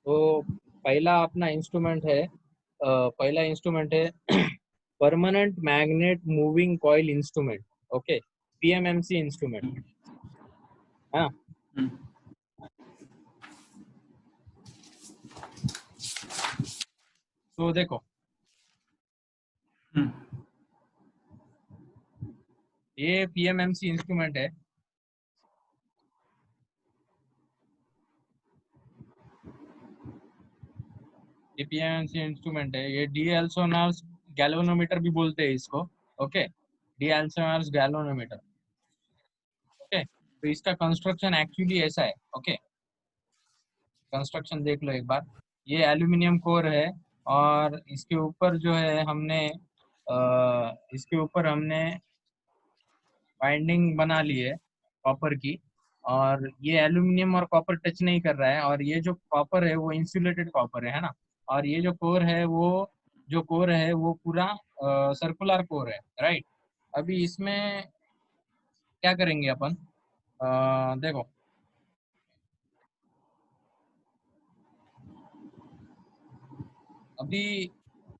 तो पहला अपना इंस्ट्रूमेंट है, पहला इंस्ट्रूमेंट है permanent magnet moving coil instrument. Okay, PMMC instrument है ना। हम्म, तो देखो हम्म, ये पीएमएमसी इंस्ट्रूमेंट है। ये पीएमएमसी इंस्ट्रूमेंट है, ये डी एल्सोनार्स गैल्वेनोमीटर भी बोलते हैं इसको। ओके, डी एल्सोनार्स गैल्वेनोमीटर। ओके, तो इसका कंस्ट्रक्शन एक्चुअली ऐसा है। ओके, कंस्ट्रक्शन देख लो एक बार। ये एल्यूमिनियम कोर है और इसके ऊपर जो है हमने इसके ऊपर हमने बाइंडिंग बना ली है कॉपर की। और ये एल्यूमिनियम और कॉपर टच नहीं कर रहा है, और ये जो कॉपर है वो इंसुलेटेड कॉपर है ना। और ये जो कोर है वो पूरा सर्कुलर कोर है, राइट। अभी इसमें क्या करेंगे अपन, देखो अभी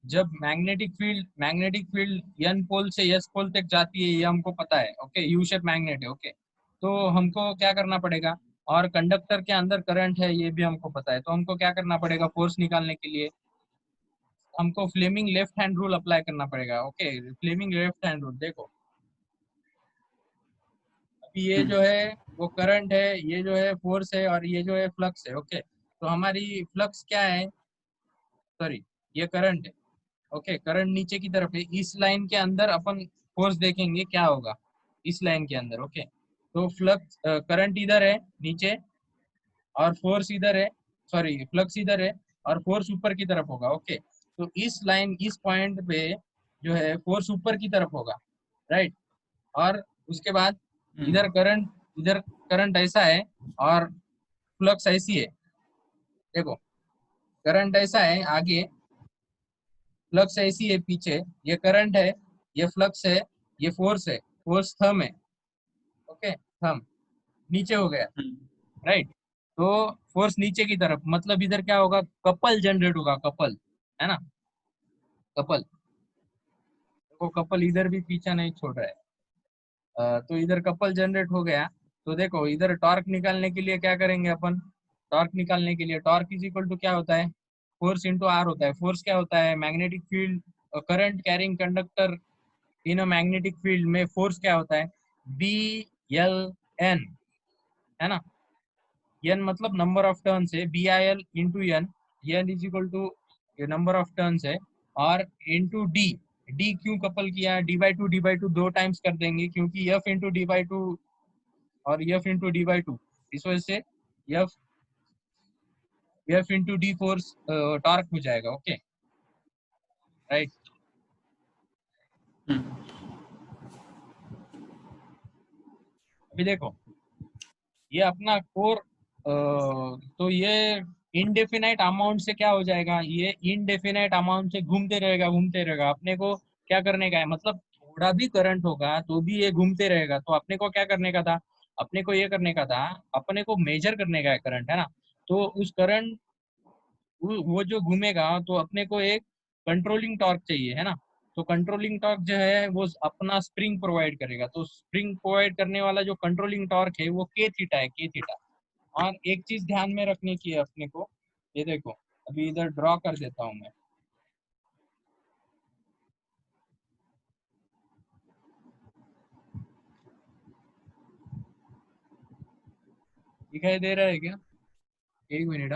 जब मैग्नेटिक फील्ड एन पोल से एस पोल तक जाती है, ये हमको पता है। ओके, यू शेप मैग्नेट है। ओके, तो हमको क्या करना पड़ेगा, और कंडक्टर के अंदर करंट है ये भी हमको पता है। तो हमको क्या करना पड़ेगा, फोर्स निकालने के लिए हमको Fleming left hand rule apply करना पड़ेगा। Okay, Fleming left hand rule देखो। अभी ये हम्म, जो है वो करंट है, ये जो है फोर्स है, और ये जो है फ्लक्स है। ओके, तो हमारी फ्लक्स क्या है, सॉरी, ये करंट है। ओके, करंट नीचे की तरफ है। इस लाइन के अंदर अपन फोर्स देखेंगे क्या होगा इस लाइन के अंदर। ओके, तो फ्लक्स करंट इधर है नीचे, और फोर्स इधर है, सॉरी फ्लक्स इधर है, और फोर्स ऊपर की तरफ होगा। ओके, तो इस लाइन इस पॉइंट पे जो है फोर्स ऊपर की तरफ होगा, राइट। और उसके बाद हम्म, इधर करंट ऐसा है, और फ्लक्स ऐसी है। देखो, करंट ऐसा है आगे, फ्लक्स ऐसी है पीछे। ये करंट है, ये फ्लक्स है, ये फोर्स है, फोर्स थम है। ओके, थम नीचे हो गया, हम्म, राइट। तो फोर्स नीचे की तरफ, मतलब इधर क्या होगा, कपल जनरेट होगा, कपल, है ना, कपल। देखो कपल इधर भी पीछा नहीं छोड़ रहा है। तो इधर कपल जनरेट हो गया। तो देखो इधर टॉर्क निकालने के लिए क्या करेंगे अपन, टॉर्क निकालने के लिए टॉर्क इज इक्वल टू क्या होता है, फोर्स इंटू आर होता है। फोर्स क्या होता है, magnetic field, current carrying conductor in a magnetic field में फोर्स क्या होता है, बी एल एन, है ना। एन मतलब नंबर ऑफ टर्न्स है, B I L into N. N is equal to number of turns है, और इंटू डी। डी क्यों कपल किया, डी बाई टू दो टाइम्स कर देंगे, क्योंकि F into D by two और F into D by two, इस वजह से F F into D force torque हो जाएगा। Okay, right. हम्म, अभी देखो ये अपना कोर, तो ये इनडेफिनाइट अमाउंट से क्या हो जाएगा, ये इनडेफिनाइट अमाउंट से घूमते रहेगा। अपने को क्या करने का है, मतलब थोड़ा भी करंट होगा तो भी ये घूमते रहेगा। तो अपने को क्या करने का था, अपने को ये करने का था, अपने को मेजर करने का है करंट, है ना। तो उस करंट, वो जो घूमेगा तो अपने को एक कंट्रोलिंग टॉर्क चाहिए, है ना। तो कंट्रोलिंग टॉर्क जो है वो अपना स्प्रिंग प्रोवाइड करेगा। तो स्प्रिंग प्रोवाइड करने वाला जो कंट्रोलिंग टॉर्क है वो के थीटा है, के थीटा। और एक चीज ध्यान में रखने की है अपने को, ये देखो अभी इधर ड्रॉ कर देता हूँ मैं। दिखाई दे रहा है क्या, एक मिनट,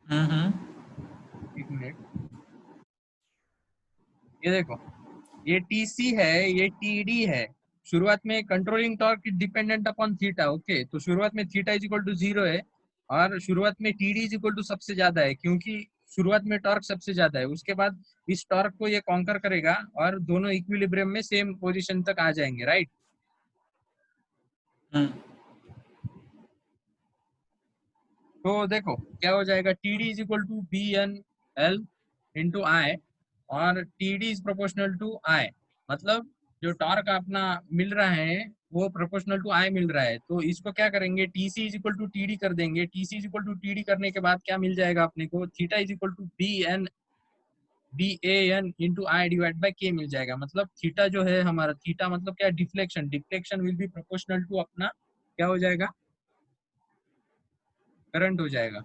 हाँ, हम्म, एक मिनट। ये देखो, ये टीसी है, ये टीडी है। शुरुआत में controlling torque dependent upon theta. Okay, तो शुरुआत में थीटा इज इक्वल टू 0 है, और शुरुआत में टीडी इज इक्वल टू सबसे ज्यादा है, क्योंकि शुरुआत में टॉर्क सबसे ज्यादा है। उसके बाद इस टॉर्क को ये कॉन्कर करेगा, और दोनों इक्विलिब्रियम में सेम पोजीशन तक आ जाएंगे, राइट। हम्म, तो देखो क्या हो जाएगा, T D is equal to B N L into I, और T D is proportional to I. मतलब जो टॉर्क अपना मिल रहा है वो प्रोपोर्शनल टू आई मिल रहा है, तो इसको क्या करेंगे, T C is equal to T D कर देंगे। T C is equal to T D करने के बाद क्या मिल जाएगा अपने को, theta is equal to B A N into I divide by K मिल जाएगा। मतलब थीटा जो है हमारा, थीटा मतलब क्या, deflection, deflection will be proportional to अपना क्या हो जाएगा, करंट हो जाएगा।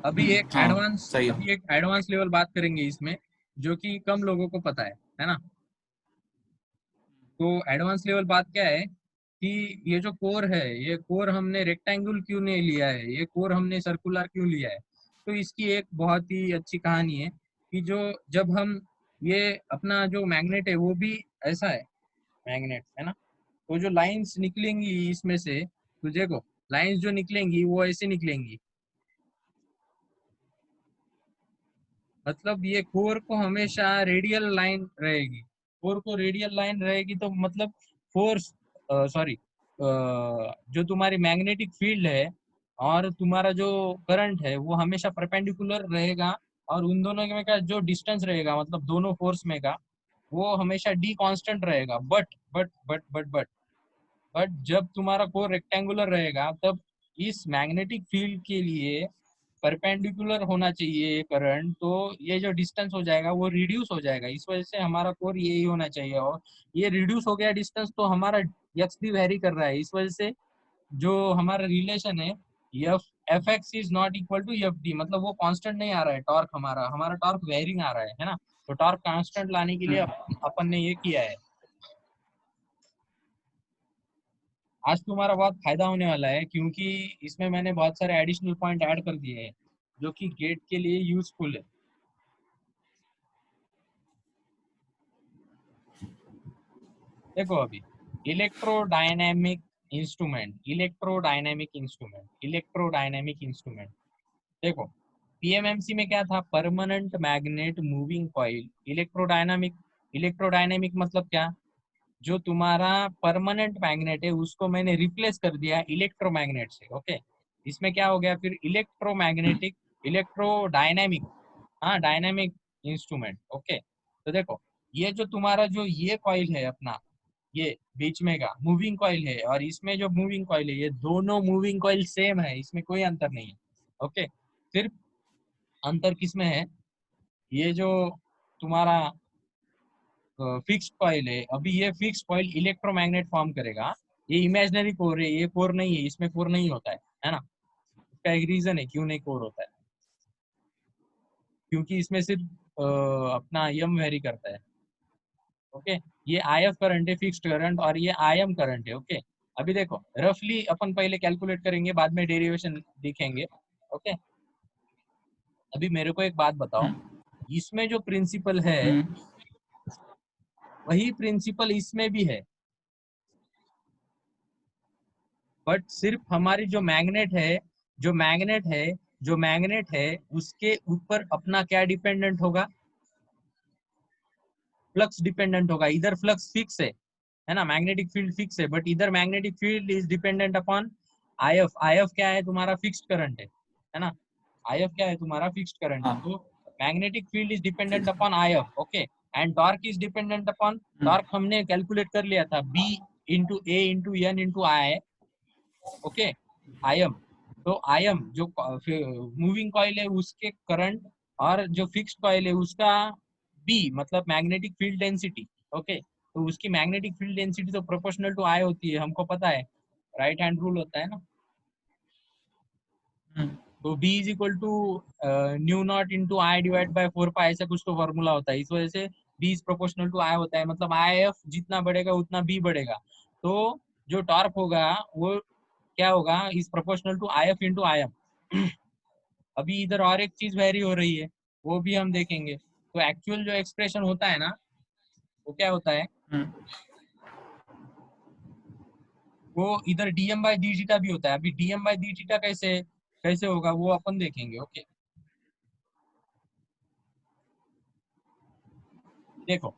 हाँ सही है। अभी एक एडवांस लेवल बात करेंगे इसमें, जो कि कम लोगों को पता है ना। तो एडवांस लेवल बात क्या है कि ये जो कोर है, ये कोर हमने रेक्टेंगल क्यों नहीं लिया है, ये कोर हमने सर्कुलर क्यों लिया है। तो इसकी एक बहुत ही अच्छी कहानी है कि जो जब हम ये अपना जो मैग्नेट है वो भी ऐसा है, मैग्नेट है ना। तो जो लाइंस निकलेंगी इसमें से, तो देखो लाइंस जो निकलेंगी वो ऐसे निकलेंगी, मतलब ये कोर को हमेशा रेडियल लाइन रहेगी, कोर को रेडियल लाइन रहेगी, तो मतलब फोर्स, सॉरी, जो तुम्हारी मैग्नेटिक फील्ड है और तुम्हारा जो करंट है वो हमेशा परपेंडिकुलर रहेगा, और उन दोनों में का जो डिस्टेंस रहेगा, मतलब दोनों फोर्स में का, वो हमेशा डी कांस्टेंट रहेगा। बट जब तुम्हारा कोर रेक्टेंगुलर रहेगा, तब इस मैग्नेटिक फील्ड के लिए परपेंडिकुलर होना चाहिए करंट, तो ये जो डिस्टेंस हो जाएगा वो रिड्यूस हो जाएगा। इस वजह से हमारा कोर यही होना चाहिए, और ये रिड्यूस हो गया डिस्टेंस, तो हमारा एक्स भी वेरी कर रहा है। इस वजह से जो हमारा रिलेशन है, F F X is not equal to F D, मतलब वो कांस्टेंट नहीं आ रहा है टॉर्क, हमारा हमारा टॉर्क वेरिंग आ रहा है ना। तो टॉर्क कांस्टेंट लाने के लिए अपन ने ये किया है। आज तुम्हारा बहुत फायदा होने वाला है, क्योंकि इसमें मैंने बहुत सारे एडिशनल पॉइंट ऐड कर दिए हैं जो कि गेट के लिए यूजफुल है। देखो अभी, इलेक्ट्रोडायनेमिक इलेक्ट्रोडायनेमिक इंस्ट्रूमेंट देखो, पीएमएमसी में क्या था, permanent magnet moving coil. Electrodynamic मतलब क्या, जो तुम्हारा परमानेंट मैग्नेट है उसको मैंने रिप्लेस कर दिया इलेक्ट्रोमैग्नेट से। ओके, इसमें क्या हो गया फिर, इलेक्ट्रोमैग्नेटिक, इलेक्ट्रोडायनेमिक, हाँ डायनेमिक इंस्ट्रूमेंट। ओके, तो देखो, ये जो तुम्हारा जो ये कॉइल है अपना, ये बीच में का मूविंग कॉइल है, और इसमें जो मूविंग कॉइल है, ये दोनों मूविंग कॉइल सेम है, इसमें कोई अंतर नहीं है। ओके, सिर्फ अंतर किसमें है, ये जो तुम्हारा फिक्स्ड कॉइल है, अभी ये फिक्स्ड कॉइल इलेक्ट्रोमैग्नेट फॉर्म करेगा। ये इमेजिनरी कोर है, ये कोर नहीं है, इसमें कोर नहीं होता है ना। इसका एक रीजन है क्यों नहीं कोर होता है, क्योंकि इसमें सिर्फ अपना यम वेरी करता है। ओके, ये आईएफ करंट है, फिक्स्ड करंट, और ये आईएम करंट है। ओके, अभी देखो रफली अपन पहले कैलकुलेट करेंगे, बाद में डेरिवेशन दिखेंगे। ओके, अभी मेरे को एक बात बताओ, इसमें जो प्रिंसिपल है वही प्रिंसिपल इसमें भी है, बट सिर्फ हमारी जो मैग्नेट है, जो मैग्नेट है जो मैग्नेट है उसके ऊपर अपना क्या डिपेंडेंट होगा, फ्लक्स डिपेंडेंट होगा। इधर फ्लक्स फिक्स है ना, मैग्नेटिक फील्ड फिक्स है, बट इधर magnetic field is dependent upon if. If क्या है, तुम्हारा फिक्स्ड करंट है ना। आईएफ क्या है, तुम्हारा फिक्स्ड करंट है। हाँ तो magnetic field is dependent upon if. Okay, and torque is dependent upon, torque हमने कैलकुलेट कर लिया था, B into A into N into I. Okay, IM, तो आईएम जो मूविंग कॉइल है उसके करंट, और जो फिक्स्ड कॉइल है उसका बी, मतलब मैग्नेटिक फील्ड डेंसिटी। ओके, तो उसकी मैग्नेटिक फील्ड डेंसिटी तो प्रोपोर्शनल टू आई होती है, हमको पता है, राइट हैंड रूल होता है ना। तो B is equal to nu naught into I divide by 4 pi, ऐसा कुछ तो फॉर्मूला होता है। इस वजह से B is proportional to I होता है, मतलब आई एफ जितना बढ़ेगा उतना बी बढ़ेगा। तो जो टॉर्क होगा वो क्या होगा, is proportional to I F into I M. अभी इधर और एक चीज वेरी हो रही है, वो भी हम देखेंगे। तो एक्चुअल जो एक्सप्रेशन होता है ना, वो क्या होता है, वो इधर डीएम बाई डी थीटा भी होता है। अभी डीएम बाई डी थीटा कैसे कैसे होगा वो अपन देखेंगे। ओके, देखो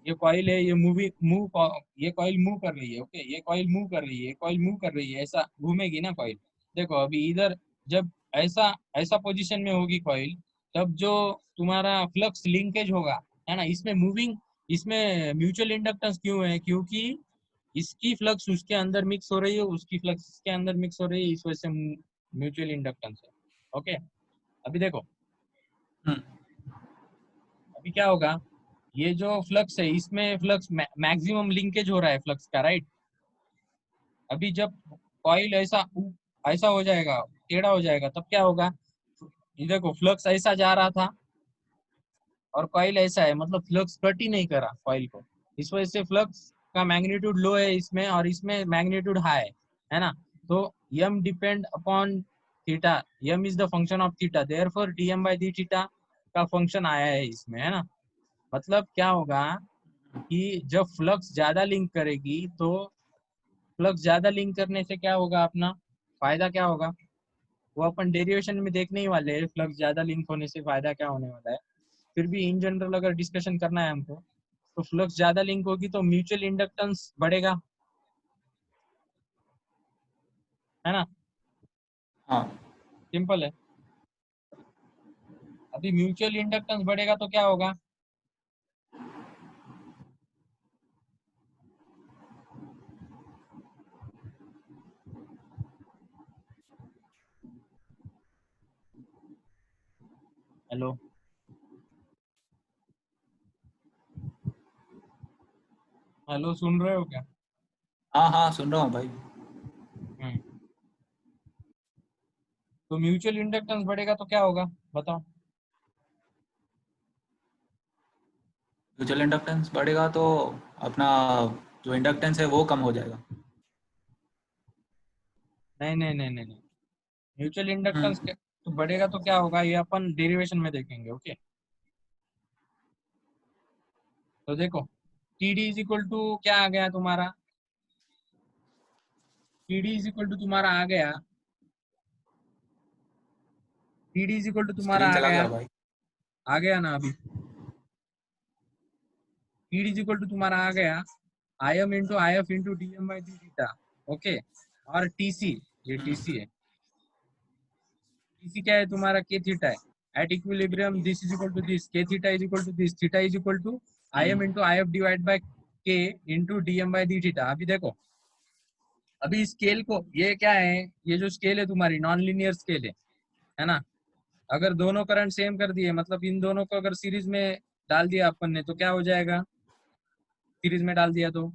ये कॉइल है, ये ये कॉइल मूव कर रही है। ओके, ये कॉइल मूव कर रही है, ये कॉइल मूव कर रही है, ऐसा घूमेगी ना कॉइल। देखो अभी इधर जब ऐसा ऐसा पोजीशन में होगी कॉइल, तब जो तुम्हारा फ्लक्स लिंकेज होगा, है ना, इसमें मूविंग, इसमें म्यूचुअल इंडक्टेंस क्यों है? क्योंकि इसकी फ्लक्स उसके अंदर मिक्स हो रही है, उसकी फ्लक्स इसके अंदर मिक्स हो रही है, इस वजह से म्यूचुअल इंडक्टेंस है। ओके, अभी देखो, हम्म, अभी क्या होगा, ये जो फ्लक्स है इसमें फ्लक्स मैक्सिमम लिंकेज हो रहा है फ्लक्स का, राइट। अभी जब कॉइल ऐसा ऐसा हो जाएगा, टेढ़ा हो जाएगा, तब क्या होगा, ये देखो फ्लक्स ऐसा जा रहा था और कॉइल ऐसा है, मतलब फ्लक्स कट ही नहीं करा कॉइल को, इस वजह से फ्लक्स का मैग्नीट्यूड लो है इसमें और इसमें मैग्नीट्यूड हाई है ना। तो m depend upon theta, m is the function of theta, therefore dm by D theta का फंक्शन आया है इसमें, है ना। मतलब क्या होगा कि जब फ्लक्स ज्यादा लिंक करेगी तो फ्लक्स ज्यादा लिंक करने से क्या होगा, अपना फायदा क्या होगा, वो अपन डेरिवेशन में देखने ही वाले हैं, फ्लक्स ज्यादा लिंक होने से फायदा क्या होने वाला है। फिर भी इन जनरल अगर डिस्कशन करना है हमको, तो फ्लक्स ज्यादा लिंक होगी तो म्यूचुअल इंडक्टेंस बढ़ेगा, है ना, हाँ। सिंपल है। अभी म्यूचुअल इंडक्टेंस बढ़ेगा तो क्या होगा, हेलो, हेलो, सुन रहे हो क्या? हाँ हाँ, सुन रहा हूँ भाई। हम्म, तो म्यूचुअल इंडक्टेंस बढ़ेगा तो क्या होगा, बताओ। म्यूचुअल इंडक्टेंस बढ़ेगा तो अपना जो इंडक्टेंस है वो कम हो जाएगा। नहीं नहीं नहीं नहीं नहीं, म्यूचुअल हम्म। इंडक्टेंस तो बढ़ेगा तो क्या होगा, ये अपन डेरिवेशन में देखेंगे। ओके, तो देखो, T D is equal to क्या आ गया तुम्हारा, T D is equal to तुम्हारा स्क्रीन चला गया भाई। आ गया ना अभी, T D is equal to तुम्हारा आ गया I M into I F into D M by D theta. Okay, और टी सी, ये टी सी है, टी सी क्या है तुम्हारा, के थीटा है। At equilibrium this is equal to this, K theta is equal to this, theta is equal to I M into I F divide by K into D M by D theta. अभी देखो, अभी scale को, ये क्या है, ये जो scale है तुम्हारी नॉन लीनियर स्केल है ना। अगर दोनों करंट सेम कर दिए, मतलब इन दोनों को अगर सीरीज में डाल दिया अपन ने, तो क्या हो जाएगा, सीरीज में डाल दिया तो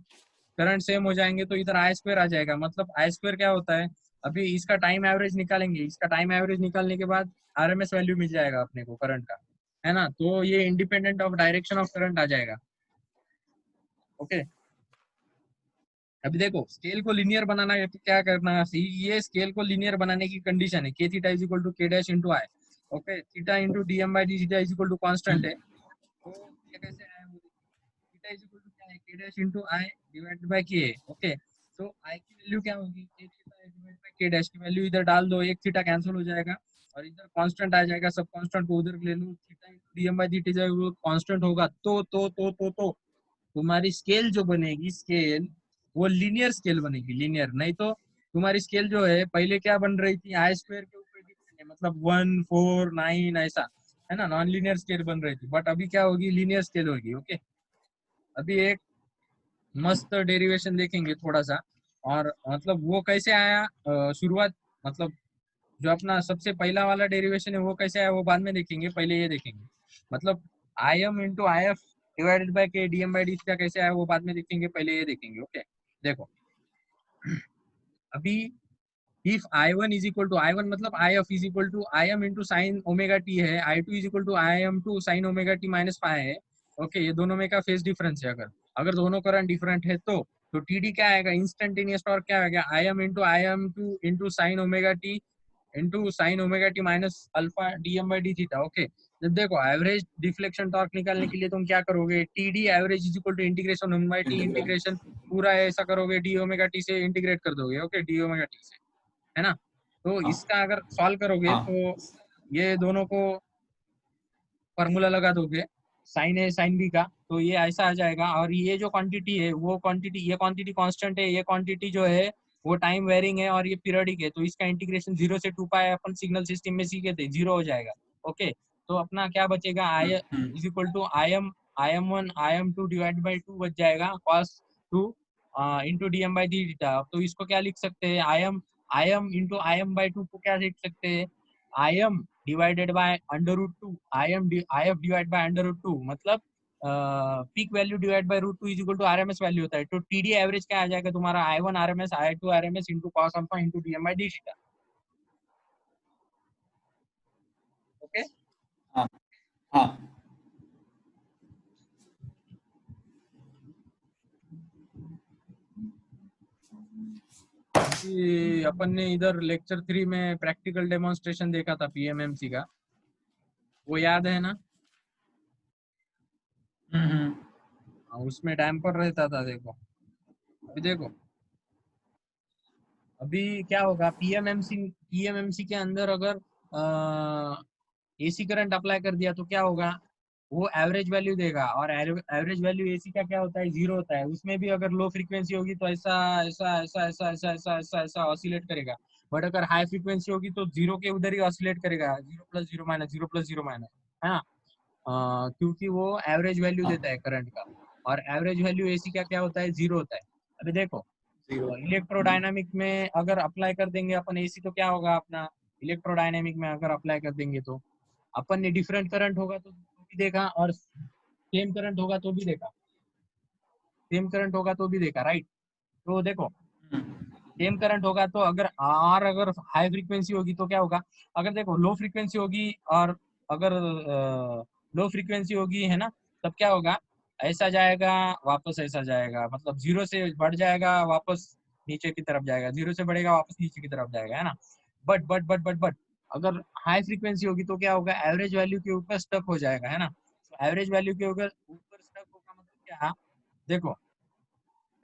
करंट सेम हो जाएंगे, तो इधर आई स्क्वायर आ जाएगा। मतलब आई स्क्वायर क्या होता है, अभी इसका टाइम एवरेज निकालेंगे, इसका टाइम एवरेज निकालने के बाद आरएमएस वैल्यू मिल जाएगा अपने को करंट का, है ना। तो ये independent of direction of current आ जाएगा। ओके, अभी देखो, स्केल को लिनियर बनाना है तो क्या करना है, ये स्केल को लिनियर बनाने की कंडीशन है, K theta is equal to K dash into I. Okay, theta into D M by D theta is equal to constant है, तो ये कैसे आया, वो थीटा इज इक्वल टू क्या है, के dash into I divided by के। ओके, तो आई की वैल्यू क्या होगी, के थीटा डिवाइडेड बाय के डैश की वैल्यू इधर डाल दो, एक थीटा कैंसिल हो जाएगा और इधर कांस्टेंट आ जाएगा, सब कांस्टेंट को उधर ले लो, theta into DM by D theta वो कांस्टेंट होगा, तो तुम्हारी स्केल जो बनेगी, स्केल वो लीनियर स्केल बनेगी, लीनियर। नहीं तो तुम्हारी स्केल जो है पहले क्या बन रही थी, आई स्क्वायर के ऊपर डिपेंड है, मतलब 1 4 9 ऐसा, है ना, नॉन लीनियर स्केल बन रही थी, बट अभी क्या होगी, लीनियर स्केल होगी। ओके, अभी एक मस्त डेरिवेशन देखेंगे थोड़ा सा, और मतलब वो कैसे आया, शुरुआत, मतलब जो अपना सबसे पहला वाला डेरिवेशन है वो कैसे आया वो बाद में देखेंगे, पहले ये देखेंगे। मतलब I M into I F divided by K D M by D theta कैसे आया वो बाद में देखेंगे, पहले ये देखेंगे। ओके, देखो, अभी if I1 is equal to I1, मतलब IF is equal to IM into sine omega T है, I2 is equal to IM to sine omega T minus five है। ओके, ये दोनों में का फेज डिफरेंस है, अगर अगर दोनों करंट डिफरेंट है तो टीडी क्या आएगा, इंस्टेंटेनियस टॉर्क क्या आएगा, IM to into sine omega T into sine omega T minus alpha D M by D theta. Okay, जब देखो एवरेज डिफ्लेक्शन टॉर्क निकालने के लिए तुम क्या करोगे, T D average is equal to integration one by T integral. Integration पूरा ऐसा करोगे, डी ओमेगा टी से इंटीग्रेट कर दोगे। ओके, डी ओमेगा टी से, है ना। तो हाँ इसका अगर सॉल्व करोगे हाँ तो ये दोनों को फॉर्मूला लगा दोगे, साइन ए साइन बी का, तो ये ऐसा आ जाएगा। और ये जो क्वांटिटी है वो क्वांटिटी, ये क्वांटिटी कांस्टेंट है, ये क्वांटिटी जो है वो टाइम वेरिंग है और ये पीरियडिक है, तो इसका इंटीग्रेशन 0 से 2 पाई अपन सिग्नल सिस्टम में सीखे थे, 0 हो जाएगा। ओके, तो अपना क्या बचेगा, I is equal to I M 1 I M 2 divide by 2 बच जाएगा cos 2 into D M by D theta. तो इसको क्या लिख सकते हैं, I M into I M by 2 को क्या लिख सकते हैं, I M divided by √2 I F divide by √2, मतलब peak value divide by √2 is equal to RMS value होता है। तो टीडी एवरेज क्या आ जाएगा तुम्हारा, I one RMS I two RMS into cos alpha into D M by D theta. Okay, हाँ हाँ। अपन ने इधर लेक्चर 3 में प्रैक्टिकल डेमोन्स्ट्रेशन देखा था पीएमएमसी का, वो याद है ना? हम्म। उसमें डैम्पर रहता था, देखो अभी देखो, अभी क्या होगा, पीएमएमसी के अंदर अगर एसी करंट अप्लाई कर दिया तो क्या होगा, वो एवरेज वैल्यू देगा, और एवरेज वैल्यू एसी का क्या होता है, 0 होता है। उसमें भी अगर लो फ्रीक्वेंसी होगी तो ऐसा ऐसा ऐसा ऐसा ऐसा ऐसा ऐसा ऐसा ऑसिलेट करेगा, बट अगर हाई फ्रीक्वेंसी होगी तो 0 के उधर ही ऑसिलेट करेगा, 0 + 0 - 0 + 0 - है ना। क्योंकि वो एवरेज वैल्यू हाँ देता है करंट का, और एवरेज वैल्यू एसी का क्या होता है, 0 होता है। अभी देखो, 0। इलेक्ट्रोडायनामिक में अगर अप्लाई कर देंगे अपन एसी तो क्या होगा अपना, इलेक्ट्रोडायनामिक में अगर अप्लाई कर देंगे तो अपन ने डिफरेंट करंट होगा तो भी देखा, और सेम करंट होगा तो भी देखा, सेम करंट होगा तो भी देखा, राइट। तो देखो, सेम करंट होगा तो अगर हाई फ्रीक्वेंसी होगी तो क्या होगा, अगर देखो लो फ्रीक्वेंसी होगी, और अगर लो फ्रीक्वेंसी होगी है ना, तब क्या होगा, ऐसा जाएगा वापस ऐसा जाएगा, मतलब 0 से बढ़ जाएगा वापस नीचे की तरफ जाएगा, 0 से बढ़ेगा वापस नीचे की तरफ जाएगा, है ना। बट अगर हाई फ्रीक्वेंसी होगी तो क्या होगा, एवरेज वैल्यू के ऊपर स्टक हो जाएगा, है ना। तो एवरेज वैल्यू के ऊपर स्टक होगा मतलब क्या, देखो,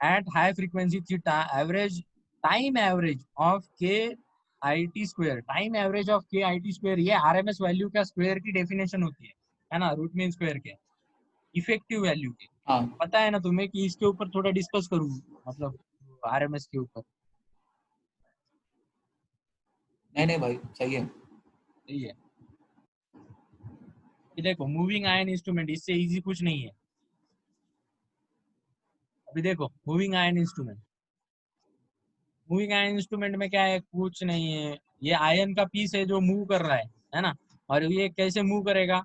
at high frequency theta average time average of k it square, time average of के आई टी स्क्वायर, ये आरएमएस वैल्यू का स्क्वायर की डेफिनेशन होती है ना, रूट मीन स्क्वायर के इफेक्टिव वैल्यू की। हाँ। पता है ना तुम्हें कि इसके ऊपर थोड़ा डिस्कस करूँ, मतलब आरएमएस के ऊपर। नहीं भाई, सही है। सही है। ये देखो, मूविंग आयन इंस्ट्रूमेंट, इससे इजी कुछ नहीं है। अभी देखो, मूविंग आयन इंस्ट्रूमेंट में क्या है, कुछ नहीं है, ये आयन का पीस है जो मूव कर रहा है ना। और ये कैसे मूव करेगा,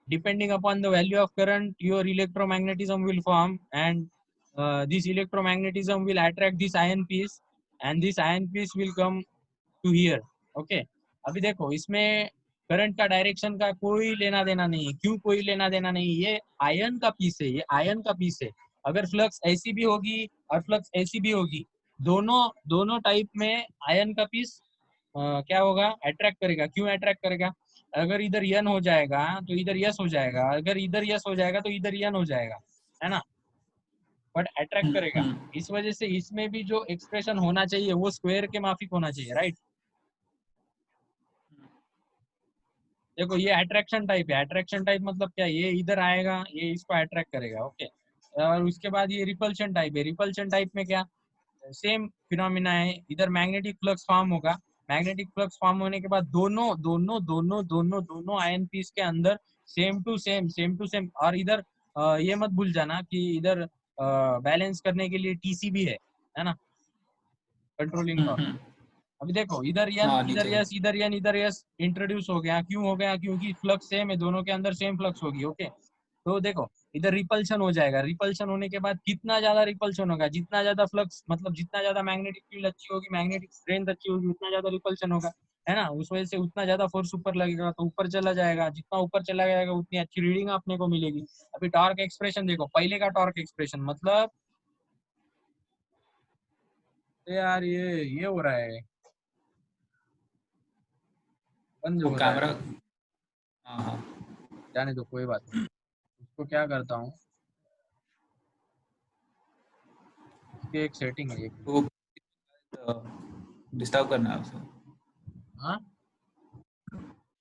depending upon the value of current your electromagnetism will form, and this electromagnetism will attract this ion piece, and this ion piece will come to here। okay, अभी देखो, इसमें करंट का डायरेक्शन का कोई लेना देना नहीं है, क्यों कोई लेना देना नहीं, ये आयन का पीस है, ये आयन का पीस है। अगर फ्लक्स ऐसी भी होगी और फ्लक्स ऐसी भी होगी, दोनों दोनों टाइप में आयन का पीस क्या होगा, अट्रैक्ट करेगा। क्यों अट्रैक्ट करेगा, अगर इधर यन हो जाएगा तो इधर यस हो जाएगा, अगर इधर यस हो जाएगा तो इधर यन हो जाएगा, है ना, बट अट्रैक्ट करेगा। हम्म। इस वजह से इसमें भी जो एक्सप्रेशन होना चाहिए वो स्क्वायर के माफिक होना चाहिए, राइट। देखो, ये अट्रैक्शन टाइप है, अट्रैक्शन टाइप मतलब क्या, ये इधर आएगा, ये इसको अट्रैक्ट करेगा, ओके। और उसके बाद ये रिपल्शन टाइप है, रिपल्शन टाइप में क्या, सेम फिनोमिना है, इधर मैग्नेटिक फ्लक्स फॉर्म होगा, मैग्नेटिक फ्लक्स फॉर्म होने के बाद दोनों दोनों दोनों दोनों दोनों आयन पीस के अंदर सेम टू सेम। और इधर ये मत भूल जाना कि इधर बैलेंस करने के लिए टीसी भी है ना, कंट्रोलिंग टॉर्क। हम्म। अभी देखो, इधर यन हाँ, इधर नीचे। यस इधर यन इधर यस इंट्रोड्यूस हो गया, क्यों हो गया, क्योंकि फ्लक्स सेम है, दोनों के अंदर सेम फ्लक्स होगी, ओके। तो देखो, इधर रिपल्शन हो जाएगा, रिपल्शन होने के बाद कितना ज्यादा रिपल्शन होगा, जितना ज्यादा फ्लक्स, मतलब जितना ज्यादा मैग्नेटिक फील्ड अच्छी होगी, मैग्नेटिक स्ट्रेंथ अच्छी होगी, उतना ज्यादा रिपल्शन होगा, है ना। उस वजह से उतना ज्यादा फोर्स ऊपर लगेगा तो ऊपर चला जाएगा, जितना ऊपर चला जाएगा उतनी अच्छी रीडिंग आपने को मिलेगी। अभी टॉर्क एक्सप्रेशन देखो, पहले का टॉर्क एक्सप्रेशन मतलब, यार ये हो रहा है, बंद वो हो रहा है। कैमरा। हाँ हाँ। जाने दो, कोई बात नहीं। उसको क्या करता हूँ, इसकी एक सेटिंग है, एक वो डिस्टर्ब करना है उसे। हाँ।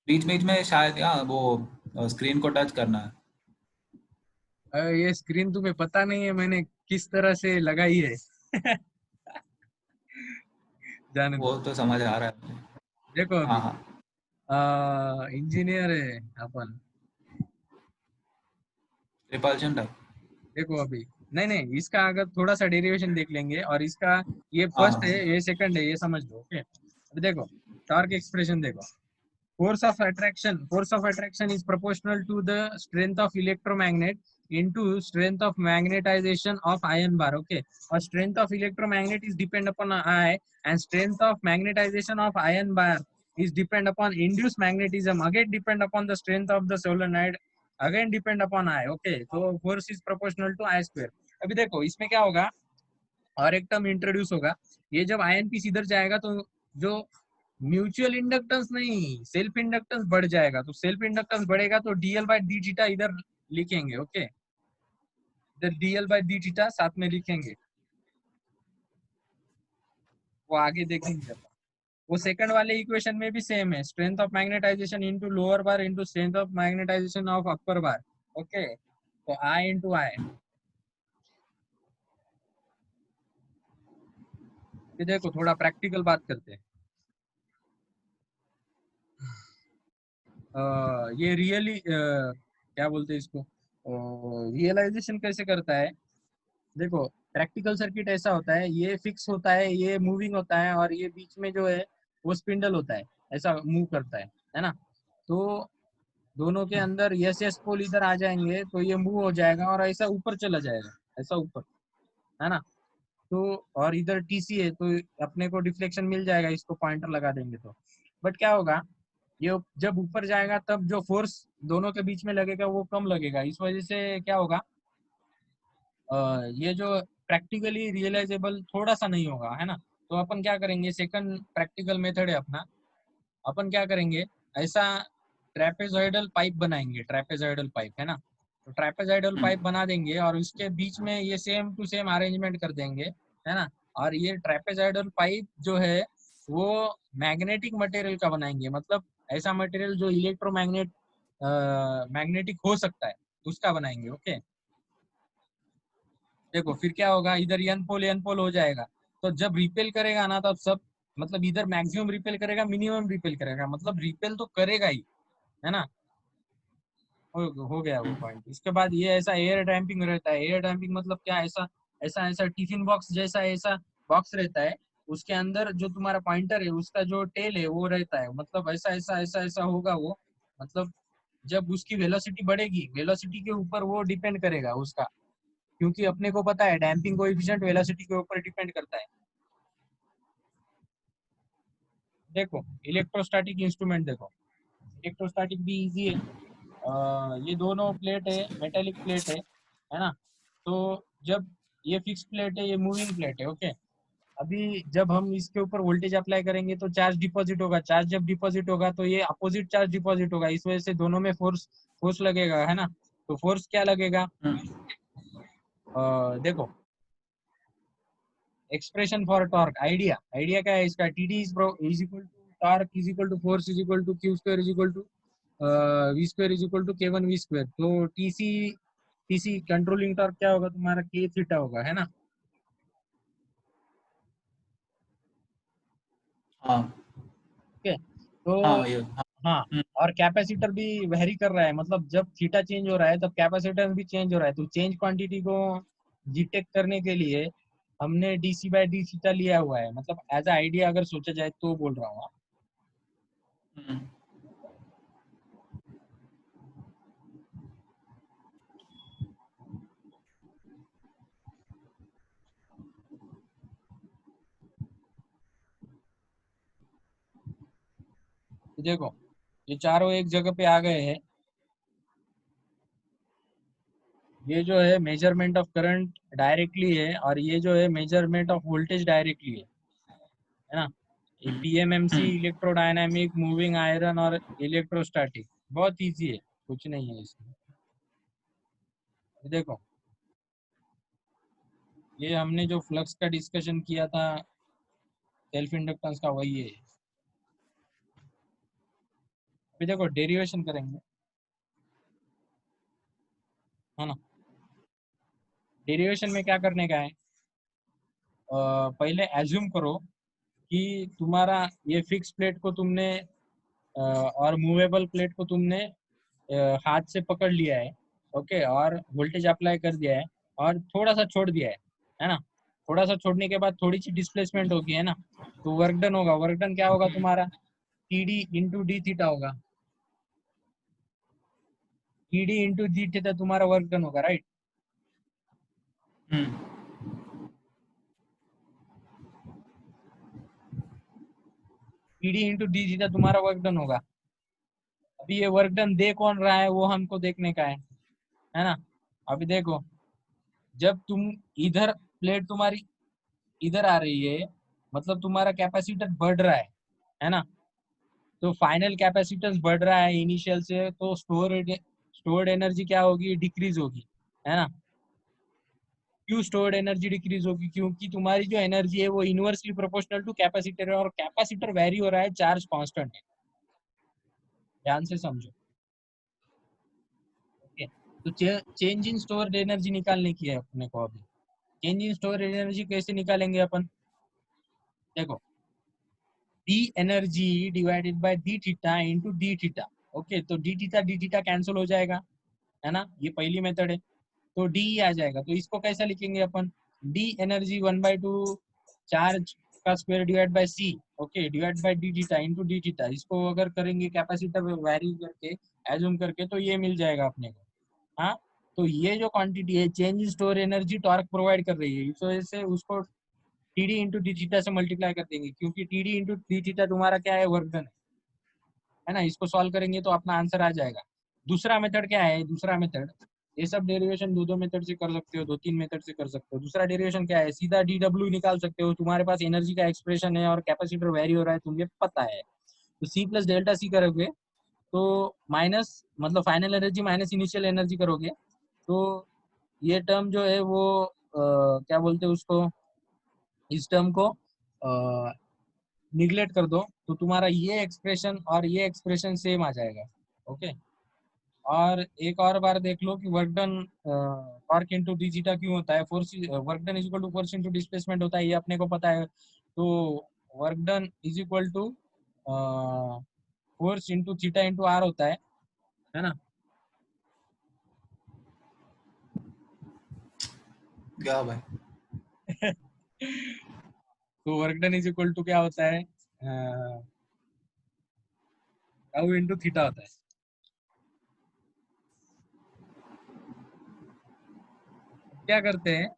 बीच बीच में शायद यहाँ वो स्क्रीन को टच करना है। ये स्क्रीन तुम्हें पता नहीं है मैंने किस तरह से लगाई है। जाने दो। वो तो समझ आ रहा है मुझे। देखो हाँ अभी, हाँ। इंजीनियर है अपन। Repulsion type. देखो अभी, नहीं नहीं, इसका अगर थोड़ा सा डेरिवेशन देख लेंगे, और इसका ये हाँ फर्स्ट है हाँ। ये सेकंड है, ये समझ लो। ओके, अभी देखो टॉर्क एक्सप्रेशन देखो। Force of attraction is proportional to the strength of electromagnet into strength of magnetization of iron bar. Okay, or strength of electromagnet is depend upon I, and strength of magnetization of iron bar is depend upon induced magnetism, again depend upon the strength of the solenoid, again depend upon I. Okay, so force is proportional to I square. अभी देखो इसमें क्या होगा, और एक term introduce होगा। ये जब आयन पीस इधर जाएगा तो जो म्यूचुअल इंडक्टेंस नहीं, सेल्फ इंडक्टेंस बढ़ जाएगा। तो सेल्फ इंडक्टेंस बढ़ेगा तो डीएल बाय डी थीटा इधर लिखेंगे। ओके, इधर डीएल बाय डी थीटा साथ में लिखेंगे, वो आगे देखेंगे अपन। वो सेकंड वाले इक्वेशन में भी सेम है, strength of magnetization into lower bar into strength of magnetization of upper bar. Okay, तो आई इनटू आई। देखो थोड़ा प्रैक्टिकल बात करते हैं। ये रियली क्या बोलते हैं इसको, रियलाइजेशन कैसे करता है। देखो प्रैक्टिकल सर्किट ऐसा होता है, ये फिक्स होता है, ये मूविंग होता है, और ये बीच में जो है वो स्पिंडल होता है, ऐसा मूव करता है ना। तो दोनों के अंदर यस यस पोल इधर आ जाएंगे तो ये मूव हो जाएगा और ऐसा ऊपर चला जाएगा, ऐसा ऊपर, है ना। तो और इधर टीसी है तो अपने को डिफ्लेक्शन मिल जाएगा, इसको पॉइंटर लगा देंगे तो। बट क्या होगा, ये जब ऊपर जाएगा तब जो फोर्स दोनों के बीच में लगेगा वो कम लगेगा, इस वजह से क्या होगा, ये जो प्रैक्टिकली रियलाइजेबल थोड़ा सा नहीं होगा, है ना। तो अपन क्या करेंगे, सेकंड प्रैक्टिकल मेथड है अपना। अपन क्या करेंगे, ऐसा ट्रेपेजॉइडल पाइप बनाएंगे, ट्रेपेजॉइडल पाइप, है ना। तो ट्रेपेजॉइडल पाइप बना देंगे और उसके बीच में ये सेम टू सेम अरेंजमेंट कर देंगे, है ना। और ये ट्रेपेजॉइडल पाइप जो है वो मैग्नेटिक मटेरियल का बनाएंगे, मतलब ऐसा मटेरियल जो मैग्नेटिक हो सकता है उसका बनाएंगे। ओके, देखो फिर क्या होगा, इधर एन पोल हो जाएगा। तो जब रिपेल करेगा ना तब सब, मतलब इधर मैक्सिमम रिपेल करेगा, मिनिमम रिपेल करेगा, मतलब रिपेल तो करेगा ही, है ना। हो गया वो पॉइंट। इसके बाद ये ऐसा एयर डैम्पिंग रहता है। एयर डैम्पिंग मतलब क्या, ऐसा ऐसा ऐसा टिफिन बॉक्स जैसा ऐसा बॉक्स रहता है, उसके अंदर जो तुम्हारा पॉइंटर है उसका जो टेल है वो रहता है, मतलब ऐसा ऐसा ऐसा ऐसा होगा वो। मतलब जब उसकी वेलोसिटी बढ़ेगी, वेलोसिटी के ऊपर वो डिपेंड करेगा उसका, क्योंकि अपने को पता है डैम्पिंग कोएफिशिएंट वेलोसिटी के ऊपर डिपेंड करता है। देखो इलेक्ट्रोस्टैटिक इंस्ट्रूमेंट देखो, इलेक्ट्रोस्टैटिक भी इजी है। ये दोनों प्लेट है, मेटेलिक प्लेट है ना। तो जब ये फिक्स प्लेट है, ये मूविंग प्लेट है। ओके, अभी जब हम इसके ऊपर वोल्टेज अप्लाई करेंगे तो चार्ज डिपॉजिट होगा, चार्ज जब डिपॉजिट होगा तो ये अपोजिट चार्ज डिपॉजिट होगा, इस वजह से दोनों में फोर्स फोर्स लगेगा, है ना। तो फोर्स क्या लगेगा, देखो expression for torque, idea idea क्या है इसका, TD is equal to torque is equal to force is equal to Q square is equal to V square is equal to K one V square. तो TC TC controlling torque क्या होगा तुम्हारा, K theta होगा, है ना। हाँ okay, तो हाँ ये हाँ। हाँ, हम्म, और कैपेसिटर भी वेरी कर रहा है, मतलब जब थीटा चेंज हो रहा है तब कैपेसिटर भी चेंज हो रहा है। तो चेंज क्वांटिटी को डिटेक्ट करने के लिए हमने डीसी बाय डी थीटा लिया हुआ है, मतलब एज अ आइडिया अगर सोचा जाए तो बोल रहा हूँ। हम्म, तो देखो ये चारों एक जगह पे आ गए हैं। ये जो है मेजरमेंट ऑफ करंट डायरेक्टली है, और ये जो है मेजरमेंट ऑफ वोल्टेज डायरेक्टली है ना। ये पीएमएमसी, हम्म, इलेक्ट्रोडायनामिक, मूविंग आयरन और इलेक्ट्रोस्टैटिक, बहुत इजी है, कुछ नहीं है इसमें। देखो ये हमने जो फ्लक्स का डिस्कशन किया था सेल्फ इंडक्टेंस का, वही है। अभी देखो डेरिवेशन करेंगे, है ना। डेरिवेशन में क्या करने का है, पहले एज्यूम करो कि तुम्हारा ये फिक्स प्लेट को तुमने और मूवेबल प्लेट को तुमने हाथ से पकड़ लिया है, ओके, और वोल्टेज अप्लाई कर दिया है और थोड़ा सा छोड़ दिया है ना। थोड़ा सा छोड़ने के बाद थोड़ी सी डिस्प्लेसमेंट होगी, है ना, तो वर्क डन होगा। वर्क डन क्या होगा तुम्हारा, टीडी इंटू डी थीटा होगा। टीडी इंटू डी थीटा तुम्हारा वर्क डन होगा, right. TD into D theta तुम्हारा वर्क डन होगा। अभी ये वर्क डन दे कौन रहा है वो हमको देखने का है ना। अभी देखो, जब तुम इधर प्लेट तुम्हारी इधर आ रही है, मतलब तुम्हारा कैपेसिटर बढ़ रहा है ना। तो फाइनल कैपेसिटेंस बढ़ रहा है इनिशियल से, तो स्टोर्ड एनर्जी क्या होगी, डिक्रीज होगी, है ना। क्यों स्टोर्ड एनर्जी डिक्रीज होगी, क्योंकि तुम्हारी जो एनर्जी है वो इनवर्सली प्रोपोर्शनल टू कैपेसिटर है, और कैपेसिटर वेरी हो रहा है, चार्ज कांस्टेंट है। ध्यान से समझो, ओके। तो चेंज इन स्टोर्ड एनर्जी निकालने की है अपने को। अभी चेंज इन स्टोर्ड एनर्जी कैसे निकालेंगे अपन, देखो, D energy divided by D theta into D theta. Okay, तो डी थीटा कैंसिल हो जाएगा, है ना, ये पहली मेथड है। तो डी आ जाएगा, तो इसको कैसा लिखेंगे अपन, डी एनर्जी 1/2 चार्ज का square divide by C, okay, divide by D theta into D theta. इसको अगर करेंगे कैपेसिटर वैरी करके, एज्यूम करके, तो ये मिल जाएगा अपने को। हाँ, तो ये जो क्वांटिटी है change in store energy torque provide कर रही है, इस वजह से उसको टीडी इंटू डी थीटा से मल्टीप्लाई कर देंगे, क्योंकि टीडी इंटू डी थीटा तुम्हारा क्या है, वर्क डन है ना। इसको सॉल्व करेंगे तो अपना आंसर आ जाएगा। दूसरा मेथड क्या है, दूसरा मेथड, ये सब डेरिवेशन दो मेथड से कर सकते हो, 2-3 मेथड से कर सकते हो। दूसरा डेरिवेशन क्या है, सीधा डी डब्ल्यू निकाल सकते हो। तुम्हारे पास एनर्जी का एक्सप्रेशन है और कैपेसिटर वेरी हो रहा है, तुम्हें पता है। तो सी प्लस डेल्टा सी करोगे तो माइनस, मतलब final energy minus initial energy करोगे, तो ये टर्म जो है वो क्या बोलते हैं उसको, इस टर्म को निगलेक्ट कर दो, तो तुम्हारा ये एक्सप्रेशन और ये एक्सप्रेशन सेम आ जाएगा, ओके। और एक और बार देख लो कि work done torque into D theta क्यों होता है, force work done is equal to force into displacement होता है, ये अपने को पता है। तो work done is equal to force into theta into R होता है ना। क्या भाई। तो work done is equal to क्या होता है, टाउ इनटू थीटा होता है। क्या करते हैं,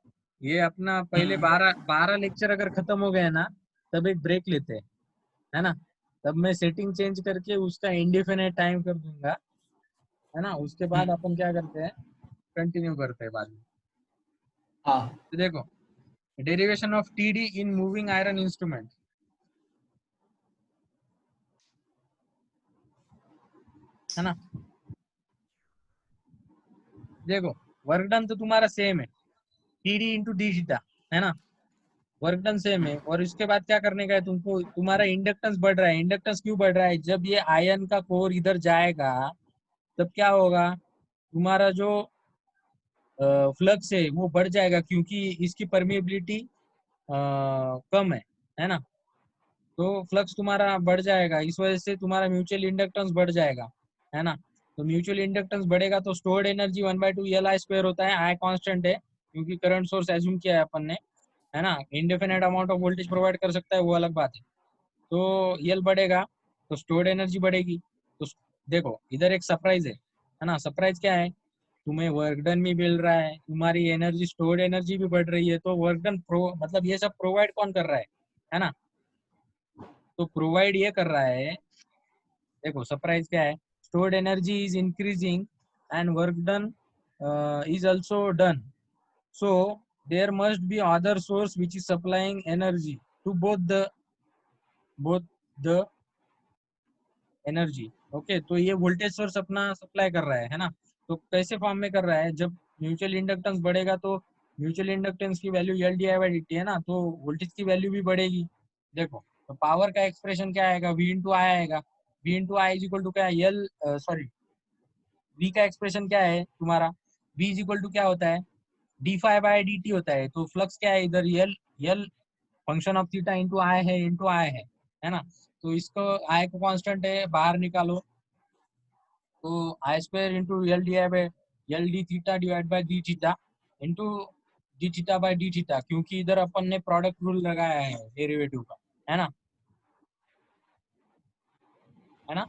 ये अपना पहले 12 लेक्चर अगर खत्म हो गए ना, तब एक ब्रेक लेते हैं, है ना। तब मैं सेटिंग चेंज करके उसका इंडिफिनिट टाइम कर दूंगा, है ना। उसके बाद अपन क्या करते हैं, कंटिन्यू करते हैं बाद में। हाँ। तो देखो, derivation of TD in moving iron instrument, है ना। देखो, वर्क डन तो तुम्हारा सेम है, टीडी इंटू डी थीटा, है ना। वर्क डन सेम है, और इसके बाद क्या करने का है तुमको, तुम्हारा इंडक्टेंस बढ़ रहा है। इंडक्टेंस क्यों बढ़ रहा है, जब ये आयन का कोर इधर जाएगा तब क्या होगा, तुम्हारा जो फ्लक्स है वो बढ़ जाएगा, क्योंकि इसकी परमिएबिलिटी कम है ना। तो फ्लक्स तुम्हारा बढ़ जाएगा, इस वजह से तुम्हारा म्यूचुअल इंडक्टेंस बढ़ जाएगा, है ना। तो म्यूचुअल इंडक्टेंस बढ़ेगा तो stored energy 1/2 L I square होता है। आई कांस्टेंट है क्योंकि करंट सोर्स एज्यूम किया है अपन ने, है ना। Indefinite amount of voltage provide कर सकता है, वो अलग बात है। तो एल बढ़ेगा तो स्टोर्ड एनर्जी बढ़ेगी। तो देखो, इधर एक सरप्राइज है ना। सरप्राइज क्या है, तुम्हें वर्क डन भी मिल रहा है, तुम्हारी एनर्जी स्टोर्ड एनर्जी भी बढ़ रही है। तो वर्क डन मतलब ये सब प्रोवाइड कौन कर रहा है ना। तो प्रोवाइड ये कर रहा है, देखो सरप्राइज क्या है, stored energy is increasing and work done is also done, so there must be other source which is supplying energy to both the energy, okay. तो ये वोल्टेज सोर्स अपना सप्लाई कर रहा है ना। तो कैसे फॉर्म में कर रहा है, जब म्यूचुअल इंडक्टेंस बढ़ेगा तो म्यूचुअल इंडक्टेंस की value L D I by D T है ना, तो वोल्टेज की वैल्यू भी बढ़ेगी। देखो, तो पावर का एक्सप्रेशन क्या आएगा, वी इंटू आई आएगा। V into I is equal to क्या, एल सॉरी, वी का एक्सप्रेशन क्या है तुम्हारा, वी इज इक्वल टू क्या होता है, D phi by D T होता है। तो फ्लक्स क्या है इधर, L L function of theta into I है, इंटू आई है ना। तो इसको आई को कांस्टेंट है, बाहर निकालो तो I square into L D I by L D theta divide by D theta into D theta by D theta, क्योंकि इधर अपन ने प्रोडक्ट रूल लगाया है डेरिवेटिव का, है ना, है ना।